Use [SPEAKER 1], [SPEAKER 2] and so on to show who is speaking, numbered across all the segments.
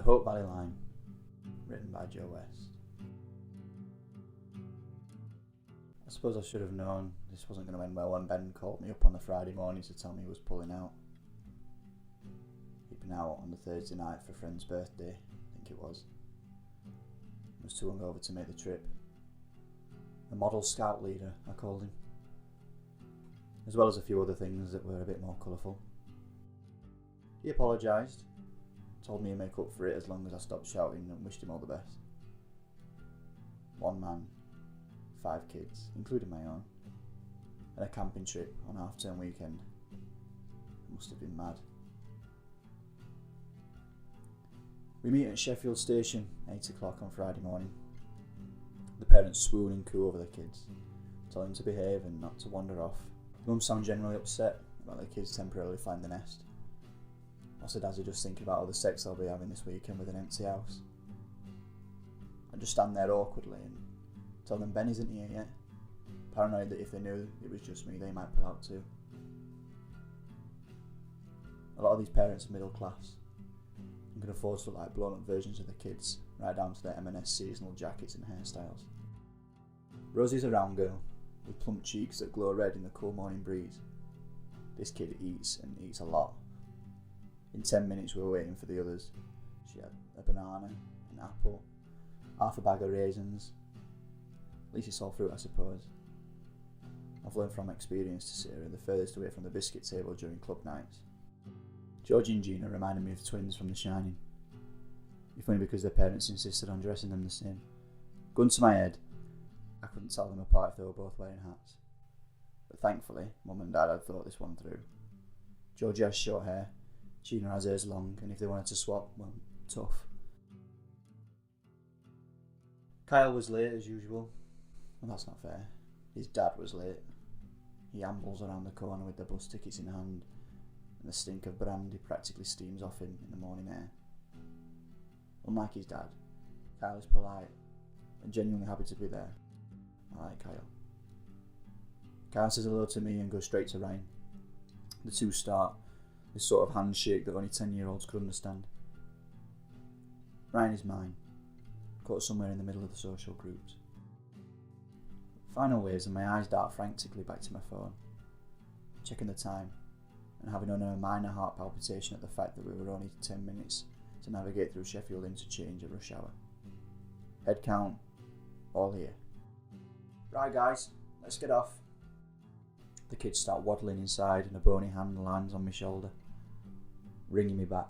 [SPEAKER 1] The Hope Valley Line, written by Joe West. I suppose I should have known this wasn't going to end well when Ben called me up on the Friday morning to tell me he was pulling out. He'd been out on the Thursday night for a friend's birthday, I think it was. He was too hungover to make the trip. A model scout leader, I called him. As well as a few other things that were a bit more colourful. He apologised, told me he'd make up for it as long as I stopped shouting, and wished him all the best. One man, 5 kids, including my own, and a camping trip on half-term weekend. It must have been mad. We meet at Sheffield Station, 8 o'clock on Friday morning. The parents swoon and coo over the kids, tell them to behave and not to wander off. Mum sounds generally upset about the kids temporarily flying the nest. Also, dads are just thinking about all the sex they'll be having this weekend with an empty house. I just stand there awkwardly and tell them Ben isn't here yet, paranoid that if they knew it was just me, they might pull out too. A lot of these parents are middle class and can afford to look like blown up versions of the kids, right down to their M&S seasonal jackets and hairstyles. Rosie's a round girl, with plump cheeks that glow red in the cool morning breeze. This kid eats, and eats a lot. In 10 minutes we were waiting for the others. She had a banana, an apple, half a bag of raisins. At least it's all fruit, I suppose. I've learned from experience to sit her the furthest away from the biscuit table during club nights. Georgie and Gina reminded me of twins from The Shining. It's funny because their parents insisted on dressing them the same. Gun to my head, I couldn't tell them apart if they were both wearing hats. But thankfully, Mum and Dad had thought this one through. Georgie has short hair, Gina has hers long, and if they wanted to swap, well, tough. Kyle was late as usual. Well, that's not fair. His dad was late. He ambles around the corner with the bus tickets in hand, and the stink of brandy practically steams off him in the morning air. Unlike his dad, Kyle is polite and genuinely happy to be there. I like Kyle. Kyle says hello to me and goes straight to Ryan. The two start this sort of handshake that only 10-year-olds could understand. Ryan is mine, caught somewhere in the middle of the social groups. Final waves and my eyes dart frantically back to my phone, checking the time and having only a minor heart palpitation at the fact that we were only 10 minutes to navigate through Sheffield interchange at rush hour. Head count, all here. Right guys, let's get off. The kids start waddling inside and a bony hand lands on my shoulder, ringing me back.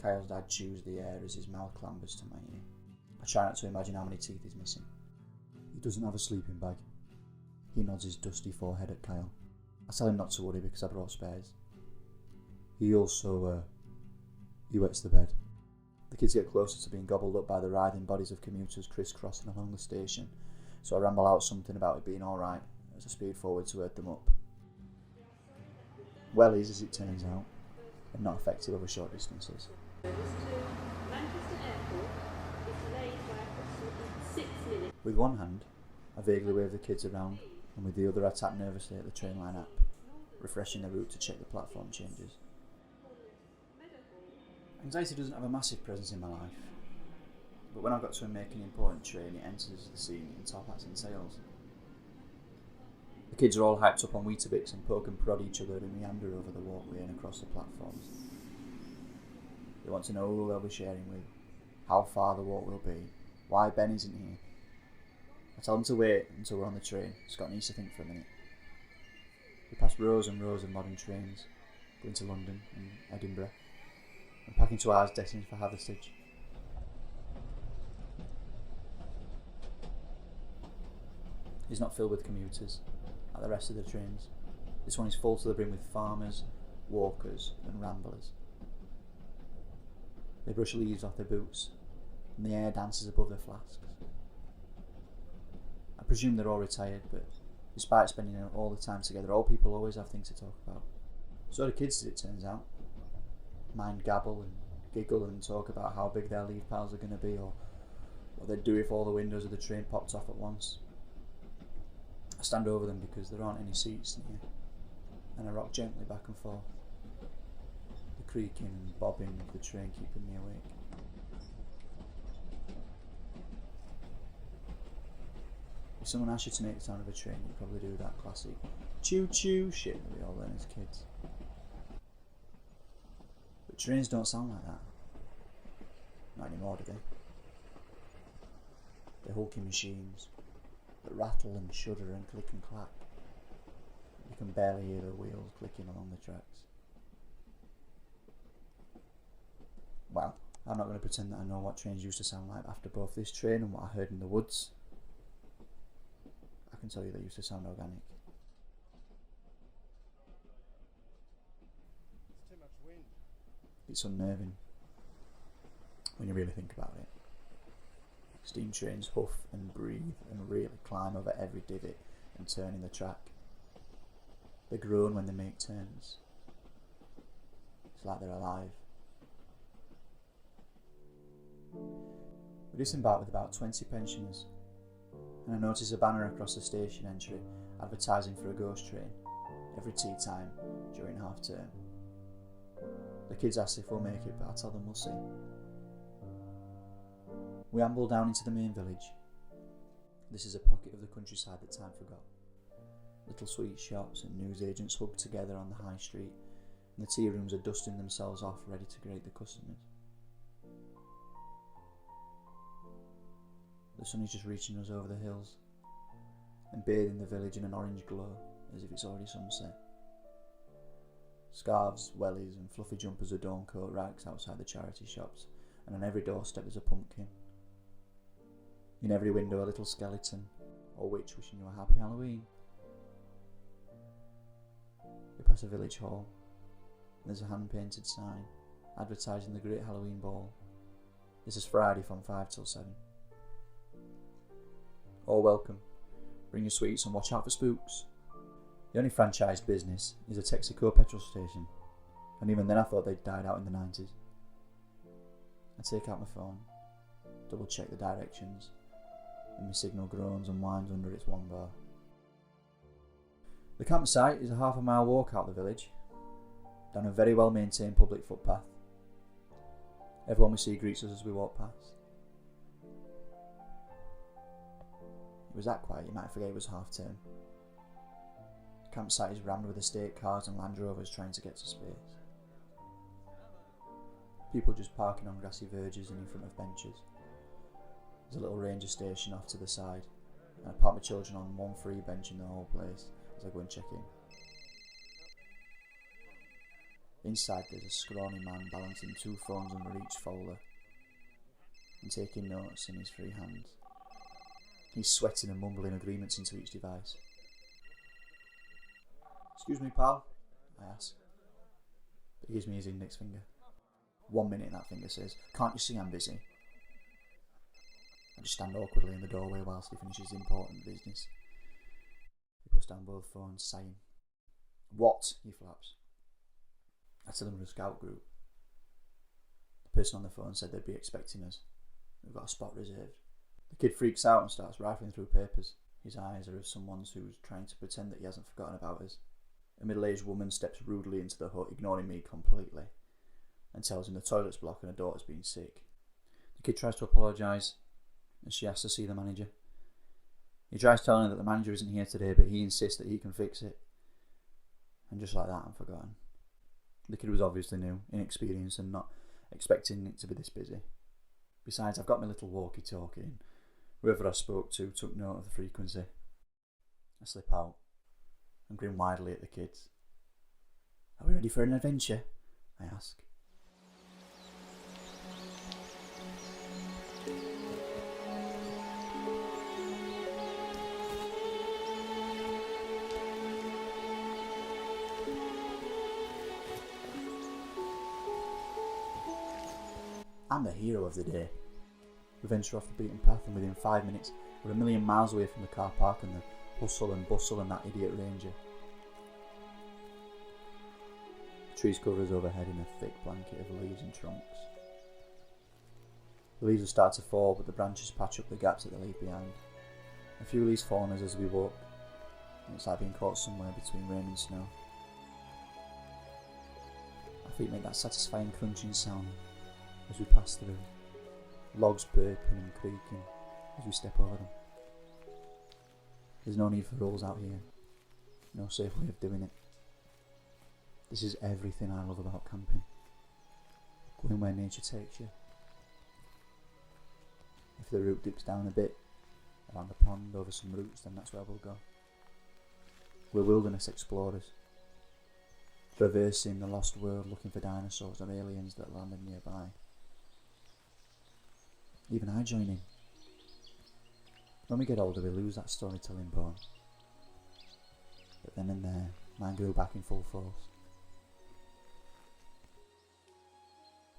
[SPEAKER 1] Kyle's dad chews the air as his mouth clambers to my ear. I try not to imagine how many teeth he's missing. He doesn't have a sleeping bag. He nods his dusty forehead at Kyle. I tell him not to worry because I brought spares. He also, he wets the bed. The kids get closer to being gobbled up by the writhing bodies of commuters crisscrossing along the station, so I ramble out something about it being alright as I speed forward to wake them up. Wellies, as it turns out, are not effective over short distances. With one hand, I vaguely wave the kids around, and with the other I tap nervously at the Trainline app, refreshing the route to check the platform changes. Anxiety doesn't have a massive presence in my life, but when I've got to make an important train, it enters the scene in top hats and tails. The kids are all hyped up on Weetabix and poke and prod each other and meander over the walkway and across the platforms. They want to know who they'll be sharing with, how far the walk will be, why Ben isn't here. I tell them to wait until we're on the train. Scott needs to think for a minute. We pass rows and rows of modern trains, going to London and Edinburgh, and pack into ours destined for Hathersage. It's not filled with commuters, like the rest of the trains. This one is full to the brim with farmers, walkers and ramblers. They brush leaves off their boots, and the air dances above their flasks. I presume they're all retired, but despite spending all the time together, old people always have things to talk about. So do kids, as it turns out. Mine gabble and giggle and talk about how big their leave piles are going to be, or what they'd do if all the windows of the train popped off at once. I stand over them because there aren't any seats near, and I rock gently back and forth. The creaking and bobbing of the train keeping me awake. If someone asked you to make the sound of a train, you'd probably do that classic choo-choo shit that we all learn as kids. But trains don't sound like that. Not anymore, do they? They're hulking machines that rattle and shudder and click and clack. You can barely hear the wheels clicking along the tracks. Well, I'm not going to pretend that I know what trains used to sound like after both this train and what I heard in the woods. I can tell you they used to sound organic.
[SPEAKER 2] It's too much wind.
[SPEAKER 1] It's unnerving when you really think about it. Steam trains huff and breathe and really climb over every divot and turn in the track. They groan when they make turns. It's like they're alive. We disembarked with about 20 pensioners, and I noticed a banner across the station entry advertising for a ghost train every tea time during half term. The kids ask if we'll make it, but I tell them we'll see. We amble down into the main village. This is a pocket of the countryside that time forgot. Little sweet shops and newsagents hugged together on the high street, and the tea rooms are dusting themselves off, ready to greet the customers. The sun is just reaching us over the hills and bathing the village in an orange glow as if it's already sunset. Scarves, wellies and fluffy jumpers adorn coat racks outside the charity shops, and on every doorstep is a pumpkin. In every window a little skeleton or witch wishing you a happy Halloween. We pass a village hall and there's a hand-painted sign advertising the Great Halloween Ball. This is Friday from 5 till 7. All welcome. Bring your sweets and watch out for spooks. The only franchised business is a Texaco petrol station, and even then I thought they'd died out in the 90s. I take out my phone, double check the directions, and my signal groans and whines under its one bar. The campsite is a half a mile walk out the village, down a very well maintained public footpath. Everyone we see greets us as we walk past. It was that quiet you might forget it was half term. The campsite is rammed with estate cars and Land Rovers trying to get to space. People just parking on grassy verges and in front of benches. There's a little ranger station off to the side, and I park my children on one free bench in the whole place as I go and check in. Inside there's a scrawny man balancing 2 phones under each folder and taking notes in his free hands. He's sweating and mumbling agreements into each device. "Excuse me, pal," I ask. But he gives me his index finger. 1 minute that finger says, "Can't you see I'm busy?" I just stand awkwardly in the doorway whilst he finishes important business. He puts down both phones, sighing. "What?" he flaps. I tell him we're a scout group. The person on the phone said they'd be expecting us. We've got a spot reserved. The kid freaks out and starts rifling through papers. His eyes are of someone who's trying to pretend that he hasn't forgotten about us. A middle-aged woman steps rudely into the hut, ignoring me completely, and tells him the toilet's blocked and her daughter's been sick. The kid tries to apologise, and she asks to see the manager. He tries telling her that the manager isn't here today, but he insists that he can fix it. And just like that, I'm forgotten. The kid was obviously new, inexperienced, and not expecting it to be this busy. Besides, I've got my little walkie-talkie, and whoever I spoke to took note of the frequency. I slip out and grin widely at the kids. "Are we ready for an adventure?" I ask. I'm the hero of the day. We venture off the beaten path, and within 5 minutes we're a million miles away from the car park and the hustle and bustle and that idiot ranger. The trees cover us overhead in a thick blanket of leaves and trunks. The leaves will start to fall, but the branches patch up the gaps that they leave behind. A few leaves fall on us as we walk, and it's like being caught somewhere between rain and snow. I feet make that satisfying crunching sound as we pass through, logs burping and creaking as we step over them. There's no need for rules out here, no safe way of doing it. This is everything I love about camping, going where nature takes you. If the route dips down a bit, around the pond, over some roots, then that's where we'll go. We're wilderness explorers, traversing the lost world looking for dinosaurs or aliens that landed nearby. Even I join in. When we get older, we lose that storytelling bone. But then and there, mine grew back in full force.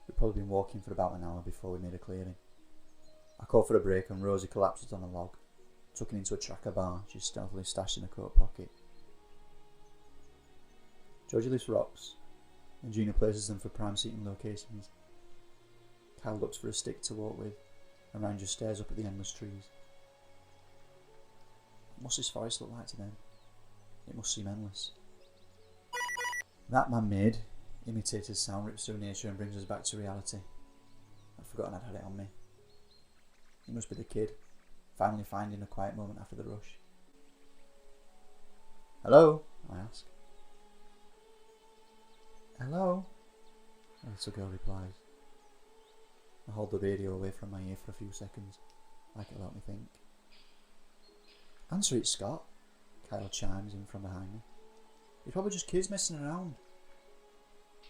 [SPEAKER 1] We'd probably been walking for about an hour before we made a clearing. I called for a break and Rosie collapsed on a log, tucking into a tracker bar she's stealthily stashed in a coat pocket. Georgie lifts rocks, and Gina places them for prime seating locations. Kyle looks for a stick to walk with, and Ryan just stares up at the endless trees. What must this forest look like to them? It must seem endless. That man-made, imitated sound rips through nature and brings us back to reality. I'd forgotten I'd had it on me. It must be the kid, finally finding a quiet moment after the rush. "Hello?" I ask. "Hello?" a little girl replies. I hold the radio away from my ear for a few seconds, like it'll help me think. "Answer it, Scott," Kyle chimes in from behind me. "It's probably just kids messing around."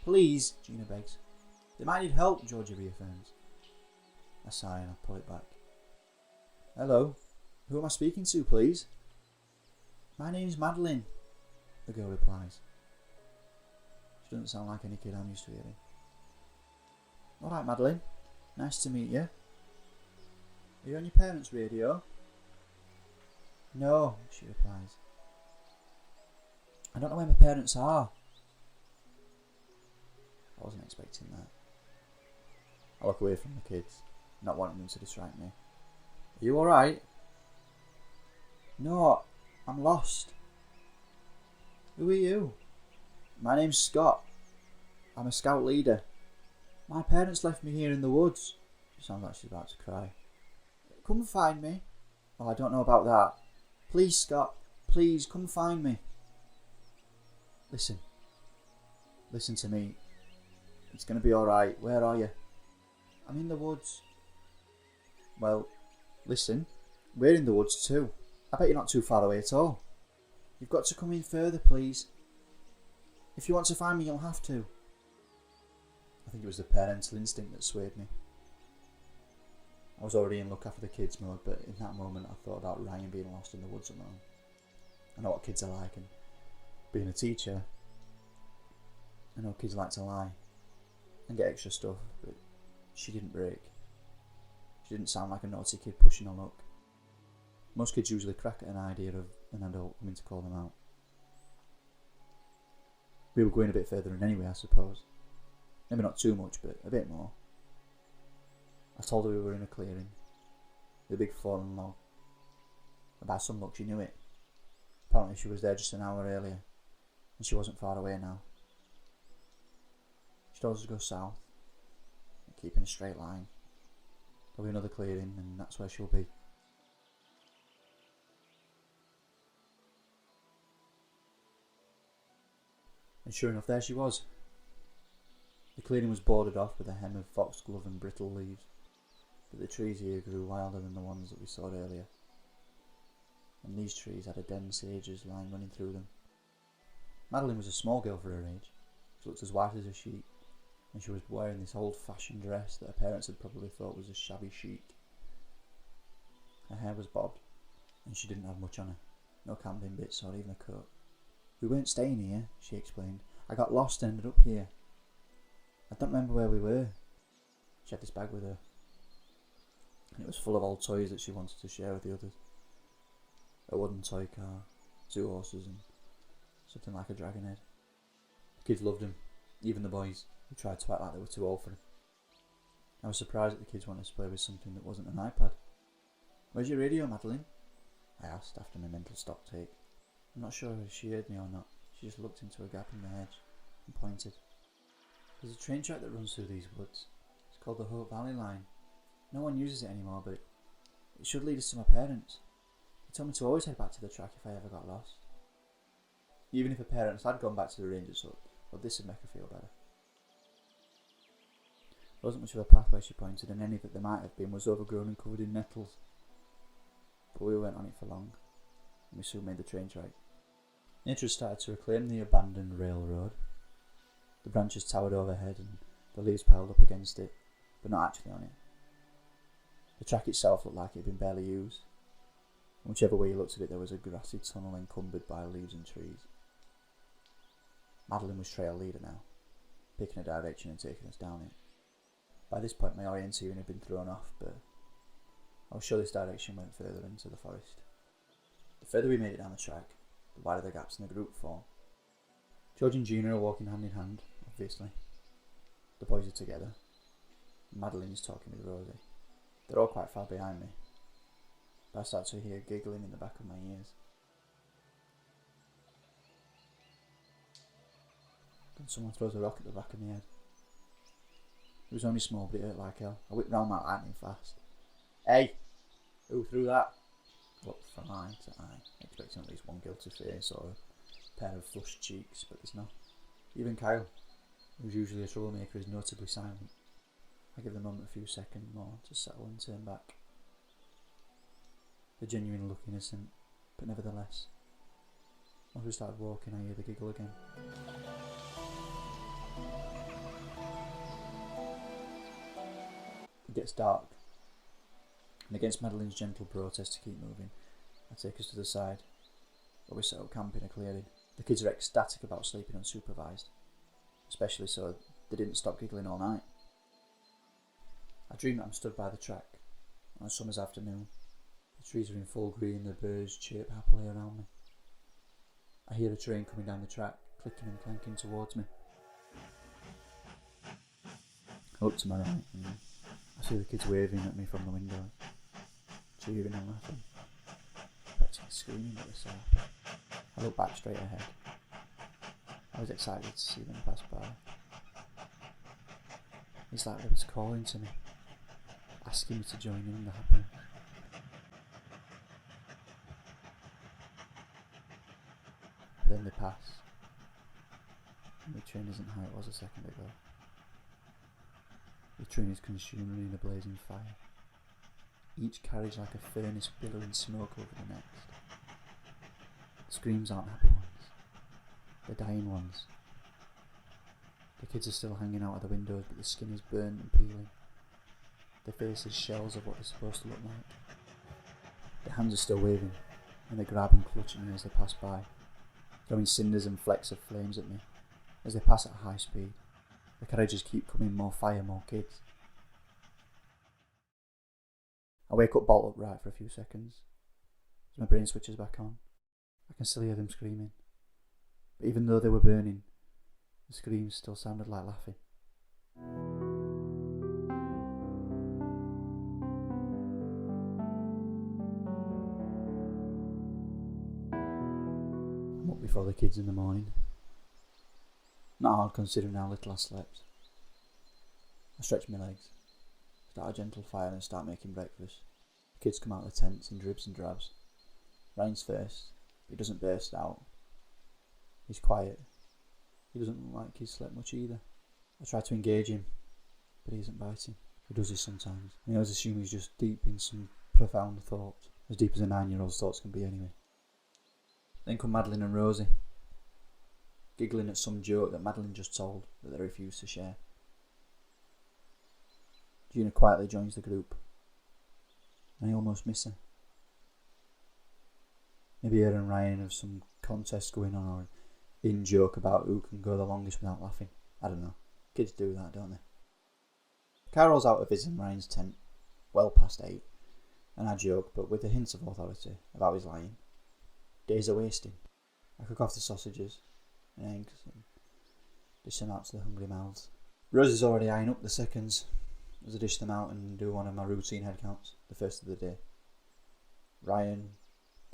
[SPEAKER 1] "Please," Gina begs. "They might need help," Georgie reaffirms. I sigh and I pull it back. "Hello, who am I speaking to, please?" "My name's Madeline," the girl replies. She doesn't sound like any kid I'm used to hearing. "Alright, Madeline, nice to meet you. Are you on your parents' radio?" "No," she replies. "I don't know where my parents are." I wasn't expecting that. I look away from the kids, not wanting them to distract me. "Are you alright?" "No, I'm lost." "Who are you?" "My name's Scott. I'm a scout leader. My parents left me here in the woods." She sounds like she's about to cry. "Come find me." "Oh, I don't know about that." "Please, Scott, please, come find me." Listen to me. It's going to be alright. Where are you?" "I'm in the woods." "Well, listen, we're in the woods too. I bet you're not too far away at all. You've got to come in further, please. If you want to find me, you'll have to." I think it was the parental instinct that swayed me. I was already in look after the kids mode, but in that moment I thought about Ryan being lost in the woods alone. I know what kids are like, and being a teacher, I know kids like to lie and get extra stuff, but she didn't break. She didn't sound like a naughty kid pushing her luck. Most kids usually crack at an idea of an adult coming to call them out. We were going a bit further in anyway, I suppose. Maybe not too much, but a bit more. I told her we were in a clearing, with a big fallen log. And by some luck she knew it. Apparently she was there just an hour earlier, and she wasn't far away now. She told us to go south, and keep in a straight line. There'll be another clearing, and that's where she'll be. And sure enough, there she was. The clearing was boarded off with a hem of foxglove and brittle leaves, but the trees here grew wilder than the ones that we saw earlier. And these trees had a dense ages line running through them. Madeline was a small girl for her age. She looked as white as a sheet, and she was wearing this old-fashioned dress that her parents had probably thought was a shabby chic. Her hair was bobbed, and she didn't have much on her. No camping bits or even a coat. "We weren't staying here," she explained. "I got lost and ended up here. I don't remember where we were." She had this bag with her, and it was full of old toys that she wanted to share with the others. A wooden toy car, 2 horses, and something like a dragon head. The kids loved them, even the boys, who tried to act like they were too old for them. I was surprised that the kids wanted to play with something that wasn't an iPad. "Where's your radio, Madeline?" I asked after my mental stock take. I'm not sure if she heard me or not. She just looked into a gap in the hedge and pointed. There's a train track that runs through these woods. It's called the Hope Valley Line. No one uses it anymore, but it should lead us to my parents. They told me to always head back to the track if I ever got lost. Even if her parents had gone back to the Rangers Hut, well, this would make her feel better. There wasn't much of a pathway, she pointed, and any that there might have been was overgrown and covered in nettles. But we weren't on it for long, and we soon made the train track. Nature had started to reclaim the abandoned railroad. The branches towered overhead and the leaves piled up against it, but not actually on it. The track itself looked like it had been barely used. And whichever way you looked at it, there was a grassy tunnel encumbered by leaves and trees. Madeline was trail leader now, picking a direction and taking us down it. By this point my orienteering had been thrown off, but I was sure this direction went further into the forest. The further we made it down the track, the wider the gaps in the group formed. George and Gina are walking hand in hand, obviously. The boys are together. Madeline is talking with Rosie. They're all quite far behind me, but I start to hear giggling in the back of my ears. Then someone throws a rock at the back of my head. It was only small, but it hurt like hell. I whipped round like lightning fast. Hey! Who threw that? I looked from eye to eye, expecting at least one guilty face or a pair of flushed cheeks, but there's not. Even Kyle, who's usually a troublemaker, is notably silent. I give the moment a few seconds more to settle and turn back. They genuinely look innocent, but nevertheless. Once we started walking, I hear the giggle again. It gets dark, and against Madeline's gentle protest to keep moving, I take us to the side, where we set up camp in a clearing. The kids are ecstatic about sleeping unsupervised, especially so they didn't stop giggling all night. I dream that I'm stood by the track on a summer's afternoon. The trees are in full green, the birds chirp happily around me. I hear a train coming down the track, clicking and clanking towards me. I look to my right and I see the kids waving at me from the window, cheering and laughing, practically screaming at the south. I look back straight ahead. I was excited to see them pass by. It's like they was calling to me, asking me to join in the happening. But then they pass, and the train isn't how it was a second ago. The train is consumed in a blazing fire, each carriage like a furnace billowing smoke over the next. The screams aren't happy ones, they're dying ones. The kids are still hanging out of the windows, but the skin is burnt and peeling. Their faces shells of what they're supposed to look like. Their hands are still waving, and they grab and clutch at me as they pass by, throwing cinders and flecks of flames at me. As they pass at high speed, the carriages keep coming, more fire, more kids. I wake up bolt upright for a few seconds. As my brain switches back on, I can still hear them screaming. But even though they were burning, the screams still sounded like laughing. I'm up before the kids in the morning. Not hard considering how little I slept. I stretch my legs, start a gentle fire and start making breakfast. The kids come out of the tents in dribs and drabs. Ryan's first, but he doesn't burst out. He's quiet. He doesn't look like he's slept much either. I try to engage him, but he isn't biting. He does this sometimes, and I always assume he's just deep in some profound thought, as deep as a 9-year-old's thoughts can be anyway. Then come Madeline and Rosie, giggling at some joke that Madeline just told that they refused to share. Gina quietly joins the group, and I almost miss her. Maybe her and Ryan have some contest going on, or in joke about who can go the longest without laughing. I don't know. Kids do that, don't they? Carol's out of his and Ryan's tent, well past 8, and I joke, but with a hint of authority, about his lying. Days are wasting. I cook off the sausages and eggs and dish them out to the hungry mouths. Rosie's already eyeing up the seconds as I dish them out and do one of my routine head counts, the first of the day. Ryan,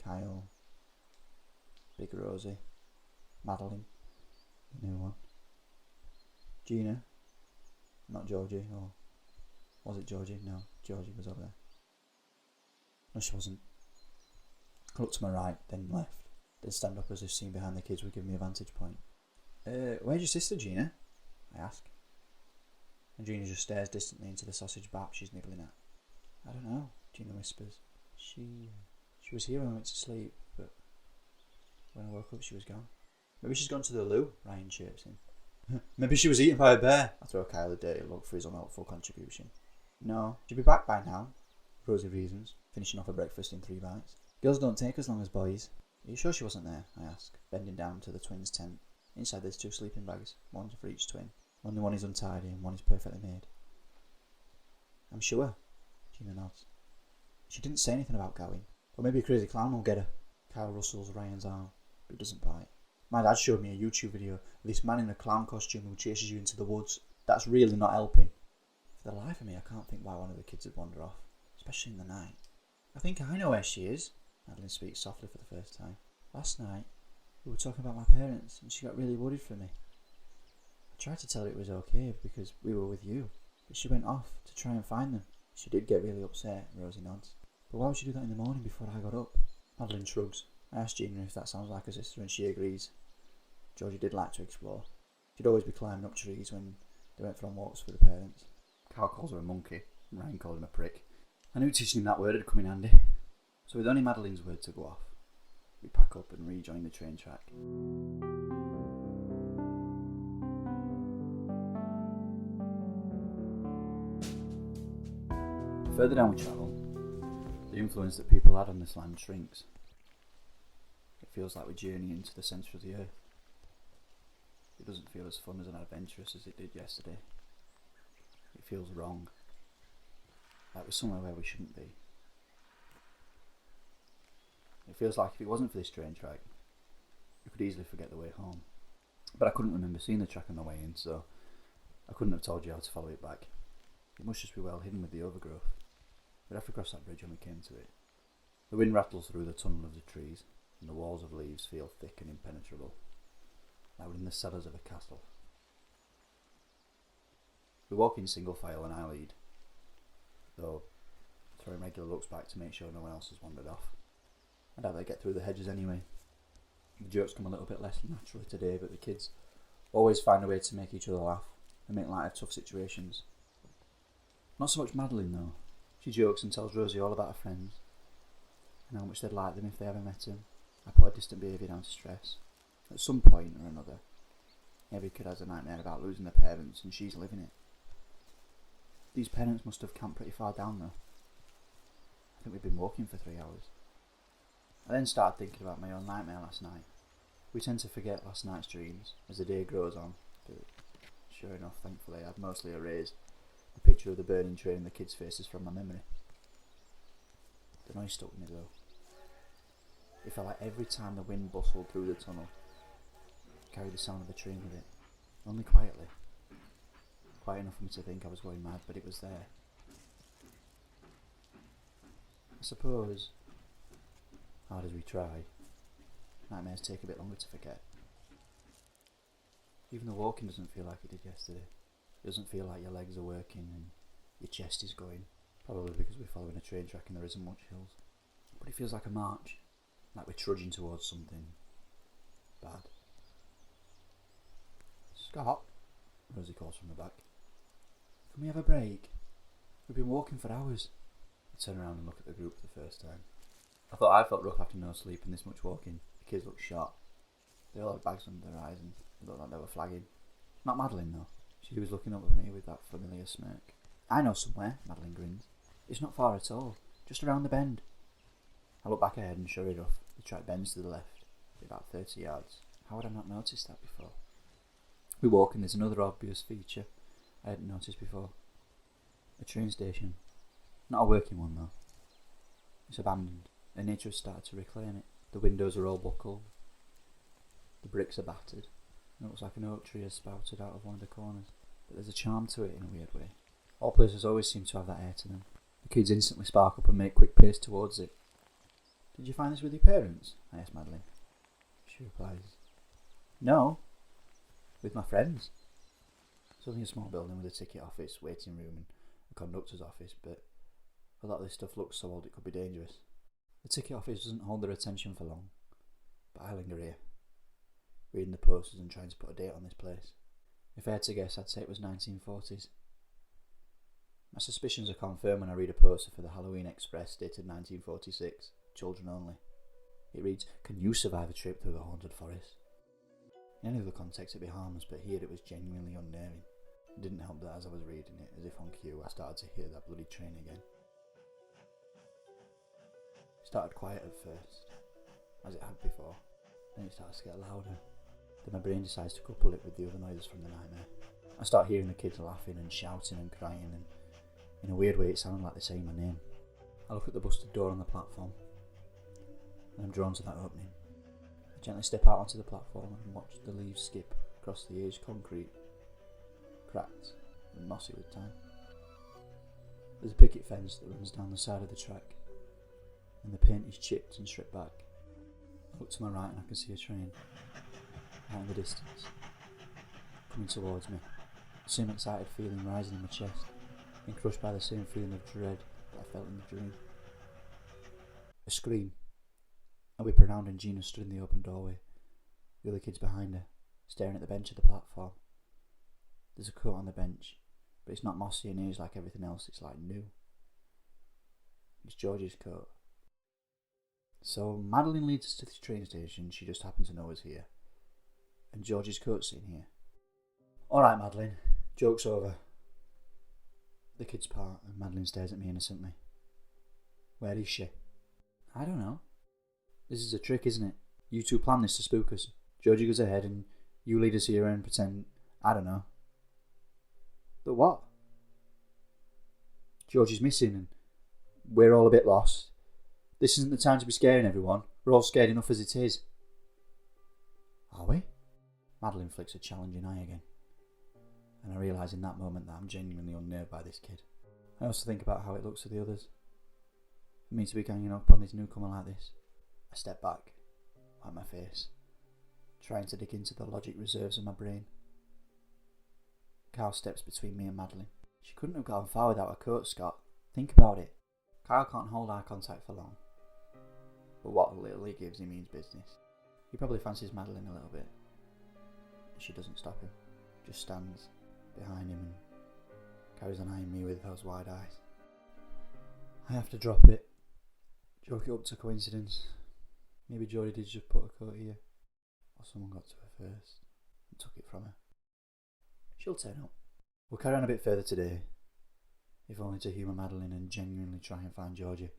[SPEAKER 1] Kyle, Big Rosie, Madeline, the new one, Gina, Not Georgie, or was it Georgie? No, Georgie was over there. No, she wasn't. I looked to my right, then left, then stand up as if seeing behind the kids would give me a vantage point. Where's your sister, Gina? I ask. And Gina just stares distantly into the sausage bap she's nibbling at. I don't know, Gina whispers. She was here when I went to sleep, but when I woke up she was gone. Maybe she's gone to the loo, Ryan chirps in. Maybe she was eaten by a bear. I throw Kyle a dirty look for his unhelpful contribution. No, she'll be back by now, Rosie reasons, finishing off her breakfast in 3 bites. Girls don't take as long as boys. Are you sure she wasn't there? I ask, bending down to the twins' tent. Inside there's 2 sleeping bags, one for each twin. Only one is untidy and one is perfectly made. I'm sure, Gina nods. She didn't say anything about going. Or maybe a crazy clown will get her. Kyle rustles Ryan's arm, but he doesn't bite. My dad showed me a YouTube video of this man in a clown costume who chases you into the woods. That's really not helping. For the life of me, I can't think why one of the kids would wander off, especially in the night. I think I know where she is, Madeline speaks softly for the first time. Last night, we were talking about my parents and she got really worried for me. I tried to tell her it was okay because we were with you, but she went off to try and find them. She did get really upset, Rosie nods. But why would she do that in the morning before I got up? Madeline shrugs. I asked Gina if that sounds like a sister and she agrees. Georgie did like to explore. She'd always be climbing up trees when they went for walks with the parents. Carl calls her a monkey, and Ryan called him a prick. I knew teaching him that word had come in handy. So with only Madeline's word to go off, we pack up and rejoin the train track. The further down we travel, the influence that people had on this land shrinks. It feels like we're journeying into the centre of the earth. It doesn't feel as fun as and adventurous as it did yesterday. It feels wrong. Like we're somewhere where we shouldn't be. It feels like if it wasn't for this train track, we could easily forget the way home. But I couldn't remember seeing the track on the way in, so I couldn't have told you how to follow it back. It must just be well hidden with the overgrowth. We'd have to cross that bridge when we came to it. The wind rattles through the tunnel of the trees, and the walls of leaves feel thick and impenetrable, like we're in the cellars of a castle. We walk in single file and I lead, though throwing regular looks back to make sure no one else has wandered off. I doubt they get through the hedges anyway. The jokes come a little bit less naturally today, but the kids always find a way to make each other laugh and make light of tough situations. Not so much Madeline though. She jokes and tells Rosie all about her friends and how much they'd like them if they ever met them. I put her distant behaviour down to stress. At some point or another, every kid has a nightmare about losing their parents, and she's living it. These parents must have camped pretty far down though. I think we've been walking for 3 hours. I then started thinking about my own nightmare last night. We tend to forget last night's dreams as the day grows on, but sure enough, thankfully, I've mostly erased the picture of the burning train and the kids' faces from my memory. The noise stuck with me though. It felt like every time the wind bustled through the tunnel, it carried the sound of the train with it, only quietly. Quiet enough for me to think I was going mad, but it was there. I suppose, hard as we try, nightmares take a bit longer to forget. Even the walking doesn't feel like it did yesterday. It doesn't feel like your legs are working and your chest is going, probably because we're following a train track and there isn't much hills. But it feels like a march, like we're trudging towards something bad. Scott, Rosie calls from the back. Can we have a break? We've been walking for hours. I turn around and look at the group for the first time. I felt rough after no sleep and this much walking. The kids looked shot. They all had bags under their eyes and it looked like they were flagging. Not Madeline though. She was looking up at me with that familiar smirk. I know somewhere, Madeline grins. It's not far at all, just around the bend. I look back ahead and sure enough, the track bends to the left, about 30 yards. How had I not noticed that before? We walk and there's another obvious feature I hadn't noticed before. A train station. Not a working one though. It's abandoned, and nature has started to reclaim it. The windows are all buckled. The bricks are battered. It looks like an oak tree has sprouted out of one of the corners. But there's a charm to it in a weird way. All places always seem to have that air to them. The kids instantly spark up and make quick pace towards it. Did you find this with your parents? I asked Madeline. She replies, No, with my friends. It's only a small building with a ticket office, waiting room and a conductor's office, but a lot of this stuff looks so old it could be dangerous. The ticket office doesn't hold their attention for long, but I linger here, reading the posters and trying to put a date on this place. If I had to guess, I'd say it was 1940s. My suspicions are confirmed when I read a poster for the Halloween Express dated 1946, children only. It reads, "Can you survive a trip through the haunted forest?" In any other context it'd be harmless, but here it was genuinely unnerving. It didn't help that as I was reading it, as if on cue, I started to hear that bloody train again. It started quiet at first, as it had before, then it starts to get louder. Then my brain decides to couple it with the other noises from the nightmare. I start hearing the kids laughing and shouting and crying, and in a weird way it sounded like they're saying my name. I look at the busted door on the platform, and I'm drawn to that opening. I gently step out onto the platform and watch the leaves skip across the aged concrete, cracked and mossy with time. There's a picket fence that runs down the side of the track, and the paint is chipped and stripped back. I look to my right and I can see a train, out in the distance, coming towards me. The same excited feeling rising in my chest, and crushed by the same feeling of dread that I felt in the dream. A scream. I whip around and Gina stood in the open doorway, the other kids behind her, staring at the bench of the platform. There's a coat on the bench, but it's not mossy and aged like everything else, it's like new. It's Georgie's coat. So Madeline leads us to the train station she just happened to know was here, and Georgie's coat's in here. "Alright, Madeline, joke's over." The kids part and Madeline stares at me innocently. "Where is she?" "I don't know. This is a trick, isn't it? You two plan this to spook us. Georgie goes ahead and you lead us here and pretend, I don't know." "But what?" "Georgie's missing and we're all a bit lost. This isn't the time to be scaring everyone. We're all scared enough as it is." "Are we?" Madeline flicks a challenging eye again, and I realise in that moment that I'm genuinely unnerved by this kid. I also think about how it looks to the others. For me to be ganging up on this newcomer like this. I step back, wipe my face, trying to dig into the logic reserves of my brain. Kyle steps between me and Madeline. She couldn't have gone far without her coat, Scott. Think about it. Kyle can't hold eye contact for long, but what little he gives he means business. He probably fancies Madeline a little bit. She doesn't stop him, just stands behind him and carries on eyeing me with those wide eyes. I have to drop it, chalk it up to coincidence. Maybe Jodie did just put a coat here, or someone got to her first and took it from her. She'll turn up. We'll carry on a bit further today, if only to humour Madeline and genuinely try and find Georgie.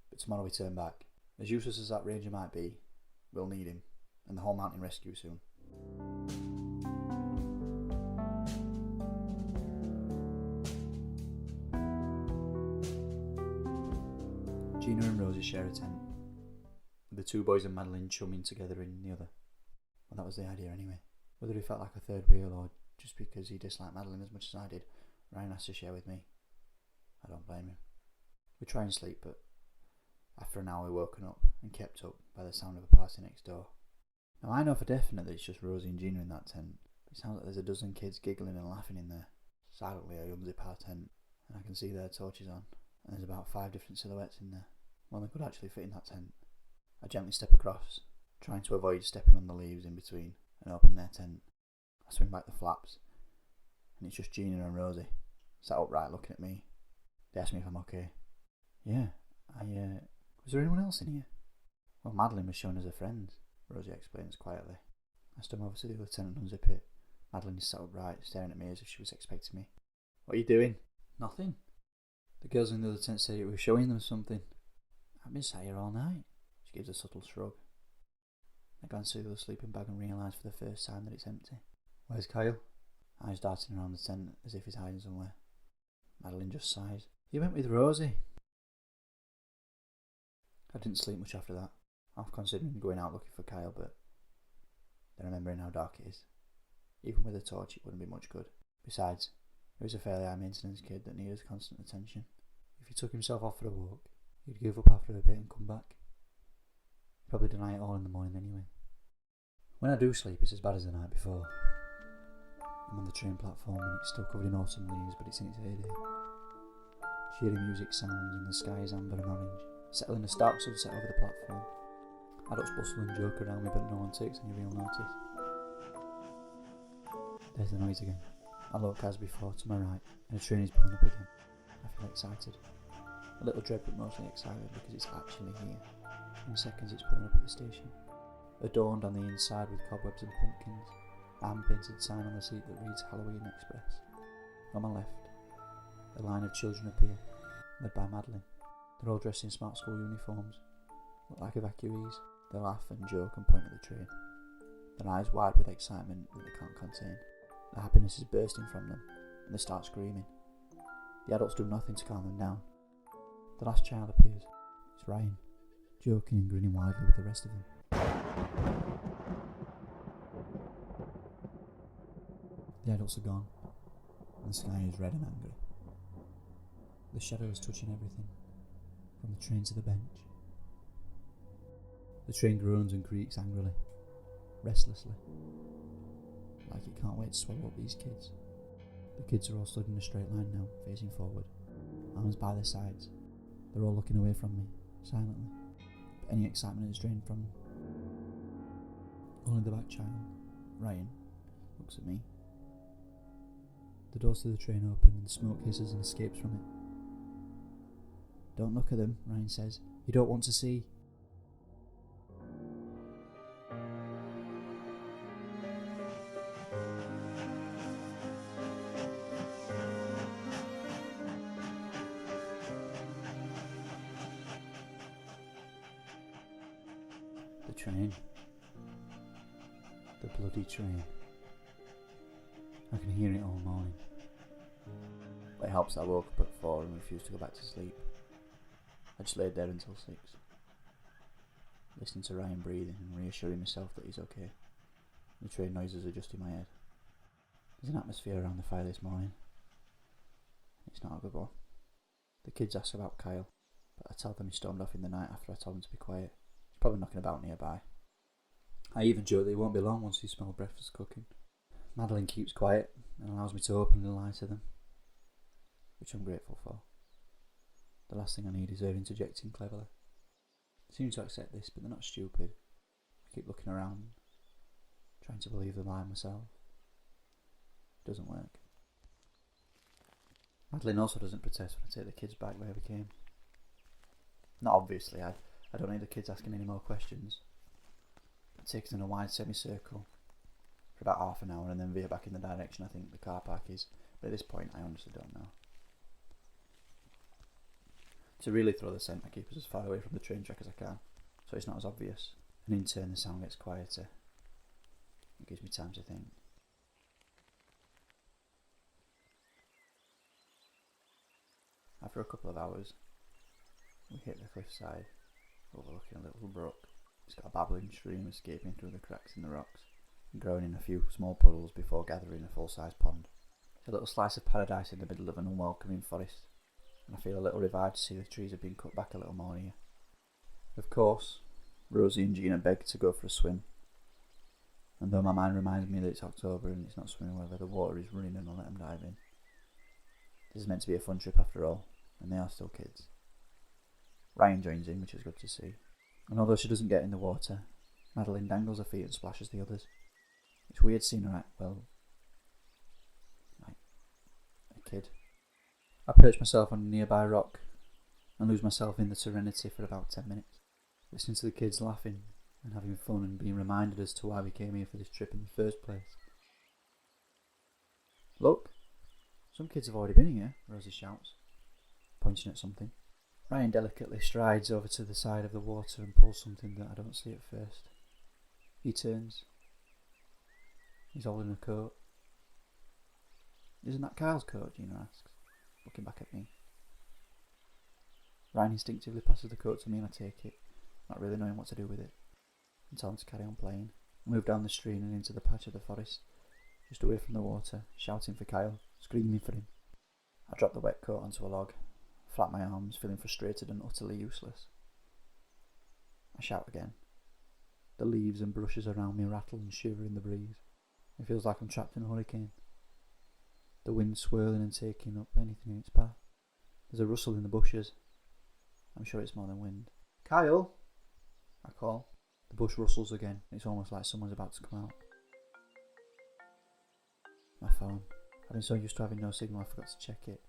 [SPEAKER 1] But tomorrow we turn back. As useless as that ranger might be, we'll need him, and the whole mountain rescue soon. Gina and Rosie share a tent, with the two boys and Madeline chumming together in the other. Well, that was the idea anyway. Whether he felt like a third wheel or just because he disliked Madeline as much as I did, Ryan has to share with me. I don't blame him. We try and sleep, but after an hour we're woken up and kept up by the sound of a party next door. Now I know for definite that it's just Rosie and Gina in that tent, but it sounds like there's a dozen kids giggling and laughing in there. Silently I unzip our tent, and I can see their torches on, and there's about 5 different silhouettes in there. One that could actually fit in that tent. I gently step across, trying to avoid stepping on the leaves in between, and open their tent. I swing back the flaps, and it's just Gina and Rosie, sat upright looking at me. They ask me if I'm okay. "Yeah, was there anyone else in here?" "Well, Madeline was showing us her friends," Rosie explains quietly. I stumble over to the other tent and unzip it. Madeline is sat upright, staring at me as if she was expecting me. "What are you doing?" "Nothing. The girls in the other tent say you were showing them something." "I've been sat here all night." She gives a subtle shrug. I glance through the sleeping bag and realise for the first time that it's empty. "Where's Kyle?" Eyes darting around the tent as if he's hiding somewhere. Madeline just sighs. "You went with Rosie." I didn't sleep much after that. Half considering going out looking for Kyle, but then remembering how dark it is. Even with a torch it wouldn't be much good. Besides, he was a fairly high maintenance kid that needed constant attention. If he took himself off for a walk, he'd give up after a bit and come back. He'd probably deny it all in the morning anyway. When I do sleep it's as bad as the night before. I'm on the train platform and it's still covered in autumn leaves, but it's in its heyday. Cheery music sounds and the sky is amber and orange, settling a stark sunset over the platform. Adults bustle and joke around me, but no one takes any real notice. There's the noise again. I look as before to my right, and a train is pulling up again. I feel excited. A little dread, but mostly excited because it's actually here. In seconds it's pulling up at the station. Adorned on the inside with cobwebs and pumpkins, a hand-painted sign on the seat that reads Halloween Express. On my left, a line of children appear, led by Madeline. They're all dressed in smart school uniforms, look like evacuees. They laugh and joke and point at the train, their eyes wide with excitement that they can't contain. The happiness is bursting from them, and they start screaming. The adults do nothing to calm them down. The last child appears. It's Ryan, joking and grinning widely with the rest of them. The adults are gone, and the sky is red and angry. The shadows touching everything, from the train to the bench. The train groans and creaks angrily, restlessly, like it can't wait to swallow up these kids. The kids are all stood in a straight line now, facing forward, arms by their sides. They're all looking away from me, silently, but any excitement is drained from them. Only the back child, Ryan, looks at me. The doors to the train open and the smoke hisses and escapes from it. "Don't look at them," Ryan says. "You don't want to see." The train. The bloody train. I can hear it all morning. But it helps that I woke up at 4 and refused to go back to sleep. I just laid there until 6, listening to Ryan breathing and reassuring myself that he's okay. The train noises are just in my head. There's an atmosphere around the fire this morning. It's not a good one. The kids ask about Kyle, but I tell them he stormed off in the night after I told him to be quiet. He's probably knocking about nearby. I even joke that he won't be long once he smells breakfast cooking. Madeline keeps quiet and allows me to openly lie to them, which I'm grateful for. The last thing I need is her interjecting cleverly. They seem to accept this, but they're not stupid. I keep looking around, trying to believe the lie myself. It doesn't work. Madeline also doesn't protest when I take the kids back where we came. Not obviously, I don't need the kids asking any more questions. I take us in a wide semicircle for about half an hour and then veer back in the direction I think the car park is, but at this point I honestly don't know. To really throw the scent, I keep us as far away from the train track as I can, so it's not as obvious, and in turn the sound gets quieter. It gives me time to think. After a couple of hours, we hit the cliffside, overlooking a little brook. It's got a babbling stream escaping through the cracks in the rocks, and growing in a few small puddles before gathering a full-sized pond. It's a little slice of paradise in the middle of an unwelcoming forest, and I feel a little revived to see the trees have been cut back a little more here. Of course, Rosie and Gina beg to go for a swim, and though my mind reminds me that it's October and it's not swimming weather, the water is running and I'll let them dive in. This is meant to be a fun trip after all, and they are still kids. Ryan joins in, which is good to see, and although she doesn't get in the water, Madeline dangles her feet and splashes the others. It's weird seeing her act, well, like a kid. I perch myself on a nearby rock and lose myself in the serenity for about 10 minutes, listening to the kids laughing and having fun and being reminded as to why we came here for this trip in the first place. "Look, some kids have already been here," Rosie shouts, pointing at something. Ryan delicately strides over to the side of the water and pulls something that I don't see at first. He turns. He's holding a coat. "Isn't that Kyle's coat?" Gina asks, looking back at me. Ryan instinctively passes the coat to me and I take it, not really knowing what to do with it, and tell him to carry on playing. I move down the stream and into the patch of the forest, just away from the water, shouting for Kyle, screaming for him. I drop the wet coat onto a log, flap my arms, feeling frustrated and utterly useless. I shout again. The leaves and brushes around me rattle and shiver in the breeze. It feels like I'm trapped in a hurricane. the wind swirling and taking up anything in its path. There's a rustle in the bushes. I'm sure it's more than wind. Kyle! I call. The bush rustles again. It's almost like someone's about to come out. My phone. I've been so used to having no signal I forgot to check it.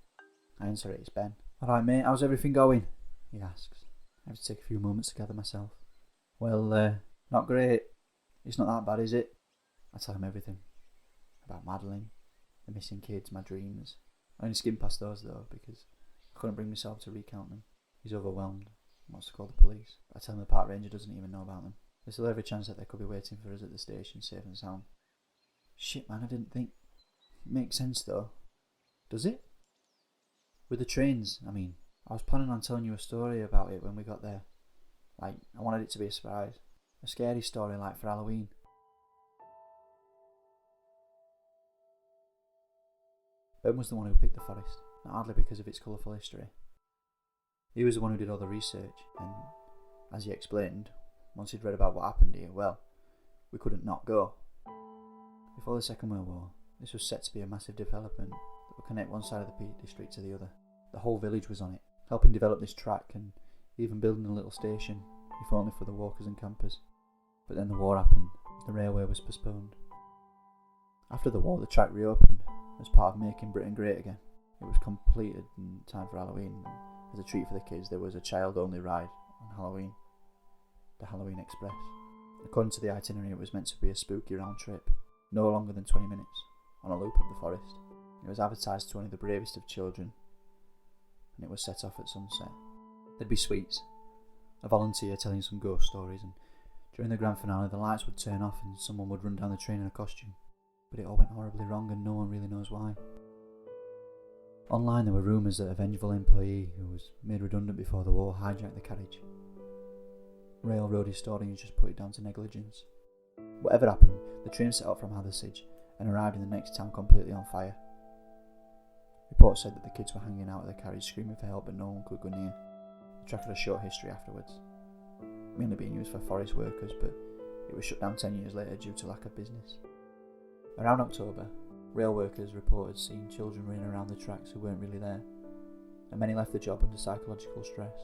[SPEAKER 1] I answer it, it's Ben. Alright mate, how's everything going? He asks. I have to take a few moments to gather myself. Well, not great. It's not that bad, is it? I tell him everything. About Madeline, the missing kids, my dreams. I only skimmed past those though, because I couldn't bring myself to recount them. He's overwhelmed. He wants to call the police. I tell him the park ranger doesn't even know about them. There's still every chance that they could be waiting for us at the station, safe and sound. Shit man, I didn't think. It makes sense though. Does it? With the trains, I mean. I was planning on telling you a story about it when we got there. Like, I wanted it to be a surprise. A scary story like for Halloween. Ben was the one who picked the forest, not hardly because of its colourful history. He was the one who did all the research, and, as he explained, once he'd read about what happened here, well, we couldn't not go. Before the Second World War, this was set to be a massive development that would connect one side of the Peak District to the other. The whole village was on it, helping develop this track and even building a little station, if only for the walkers and campers. But then the war happened, the railway was postponed. After the war, the track reopened as part of making Britain great again. It was completed in time for Halloween. As a treat for the kids, there was a child-only ride on Halloween, the Halloween Express. According to the itinerary, it was meant to be a spooky round trip, no longer than 20 minutes, on a loop of the forest. It was advertised to only the bravest of children, and it was set off at sunset. There'd be sweets, a volunteer telling some ghost stories, and during the grand finale the lights would turn off and someone would run down the train in a costume. But it all went horribly wrong and no one really knows why. Online there were rumours that a vengeful employee who was made redundant before the war hijacked the carriage. Railroad historians just put it down to negligence. Whatever happened, the train set out from Hathersage and arrived in the next town completely on fire. Reports said that the kids were hanging out of the carriage screaming for help but no one could go near. The track had a short history afterwards, mainly being used for forest workers, but it was shut down 10 years later due to lack of business. Around October, rail workers reported seeing children running around the tracks who weren't really there, and many left the job under psychological stress.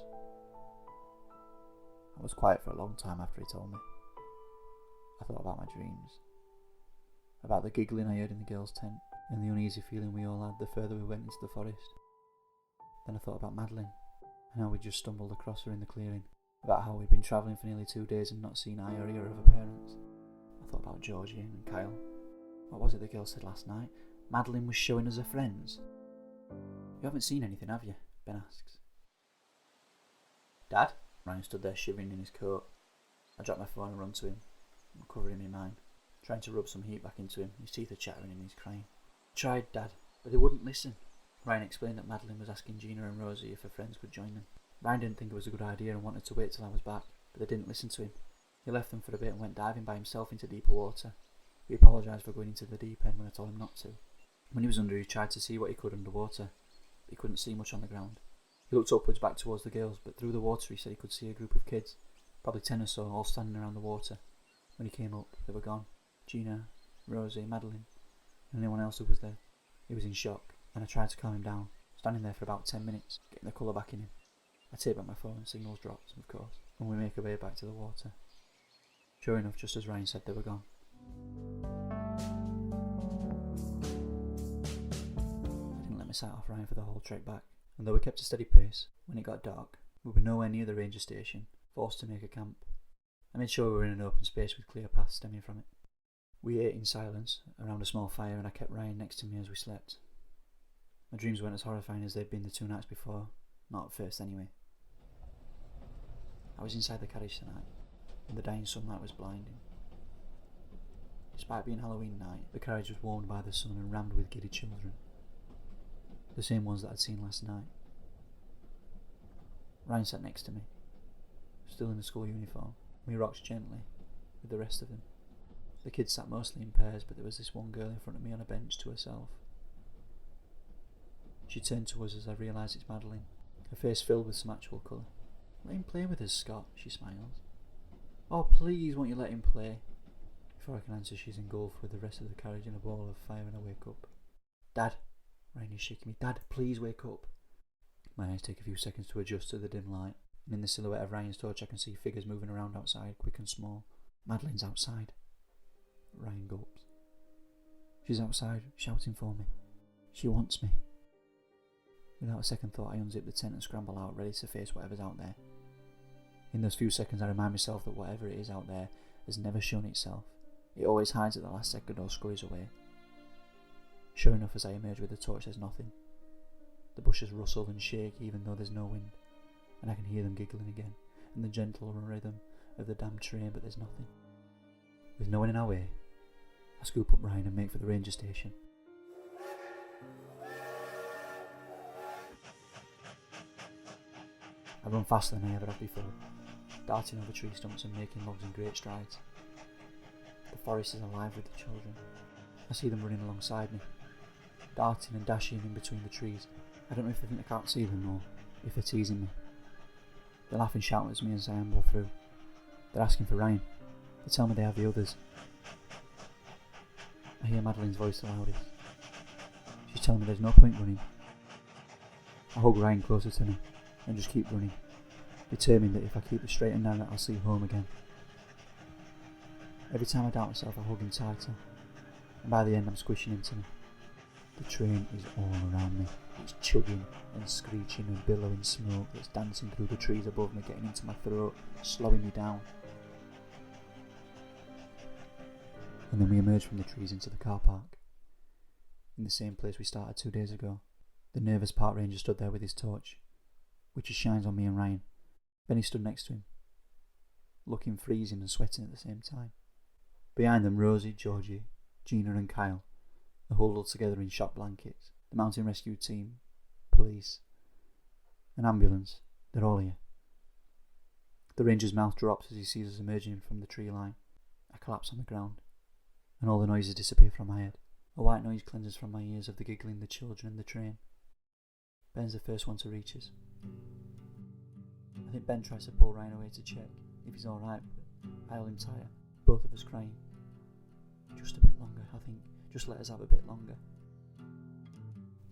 [SPEAKER 1] I was quiet for a long time after he told me. I thought about my dreams, about the giggling I heard in the girls' tent, and the uneasy feeling we all had the further we went into the forest. Then I thought about Madeline, and how we'd just stumbled across her in the clearing, about how we'd been travelling for nearly 2 days and not seen eye or ear of her parents. I thought about Georgie and Kyle. What was it the girl said last night? Madeline was showing us her friends. You haven't seen anything, have you? Ben asks. Dad? Ryan stood there shivering in his coat. I dropped my phone and run to him. I'm covering him in mine, trying to rub some heat back into him. His teeth are chattering and he's crying. I tried, Dad, but they wouldn't listen. Ryan explained that Madeline was asking Gina and Rosie if her friends could join them. Ryan didn't think it was a good idea and wanted to wait till I was back, but they didn't listen to him. He left them for a bit and went diving by himself into deeper water. He apologised for going into the deep end when I told him not to. When he was under, he tried to see what he could underwater, but he couldn't see much on the ground. He looked upwards back towards the girls, but through the water he said he could see a group of kids, probably 10 or so, all standing around the water. When he came up, they were gone. Gina, Rosie, Madeline, and anyone else who was there. He was in shock, and I tried to calm him down, standing there for about 10 minutes, getting the colour back in him. I tape back my phone and signals dropped, of course, and we make our way back to the water. Sure enough, just as Ryan said, they were gone. I didn't let my sight off Ryan for the whole trek back, and though we kept a steady pace, when it got dark, we were nowhere near the ranger station, forced to make a camp. I made sure we were in an open space with clear paths stemming from it. We ate in silence, around a small fire, and I kept Ryan next to me as we slept. My dreams weren't as horrifying as they'd been the 2 nights before, not at first anyway. I was inside the carriage tonight, and the dying sunlight was blinding. Despite being Halloween night, the carriage was warmed by the sun and rammed with giddy children. The same ones that I'd seen last night. Ryan sat next to me, still in the school uniform. We rocked gently, with the rest of them. The kids sat mostly in pairs, but there was this one girl in front of me on a bench to herself. She turned to us as I realised it's Madeline, her face filled with some actual colour. Let him play with us, Scott, she smiles. Oh, please, won't you let him play? Before I can answer, she's engulfed with the rest of the carriage in a ball of fire and I wake up. Dad, Ryan is shaking me. Dad, please wake up. My eyes take a few seconds to adjust to the dim light, and in the silhouette of Ryan's torch I can see figures moving around outside, quick and small. Madeline's outside. Ryan gulps. She's outside, shouting for me. She wants me. Without a second thought, I unzip the tent and scramble out, ready to face whatever's out there. In those few seconds I remind myself that whatever it is out there has never shown itself. It always hides at the last second or scurries away. Sure enough, as I emerge with the torch, there's nothing. The bushes rustle and shake even though there's no wind, and I can hear them giggling again, and the gentle rhythm of the damn train, but there's nothing. With no one in our way, I scoop up Ryan and make for the ranger station. I run faster than I ever have before, darting over tree stumps and making logs in great strides. The forest is alive with the children. I see them running alongside me, darting and dashing in between the trees. I don't know if they think I can't see them or if they're teasing me. They laugh and shout at me as I amble through. They're asking for Ryan. They tell me they have the others. I hear Madeline's voice the loudest. She's telling me there's no point running. I hug Ryan closer to me and just keep running, determined that if I keep it straight and narrow I'll see home again. Every time I doubt myself I hug him tighter, and by the end I'm squishing into me. The train is all around me. It's chugging and screeching and billowing smoke that's dancing through the trees above me, getting into my throat, slowing me down. And then we emerge from the trees into the car park. In the same place we started 2 days ago. The nervous park ranger stood there with his torch, which he shines on me and Ryan. Benny stood next to him, looking freezing and sweating at the same time. Behind them, Rosie, Georgie, Gina and Kyle are huddled together in shock blankets. The mountain rescue team, police, an ambulance, they're all here. The ranger's mouth drops as he sees us emerging from the tree line. I collapse on the ground, and all the noises disappear from my head. A white noise cleanses from my ears of the giggling, the children and the train. Ben's the first one to reach us. I think Ben tries to pull Ryan away to check if he's alright, but I hold him tighter, both of us crying. Just a bit longer, I think. Just let us have a bit longer.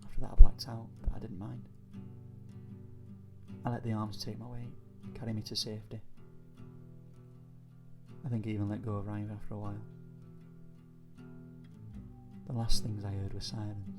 [SPEAKER 1] After that I blacked out, but I didn't mind. I let the arms take my weight, carry me to safety. I think I even let go of Ryan after a while. The last things I heard was silence.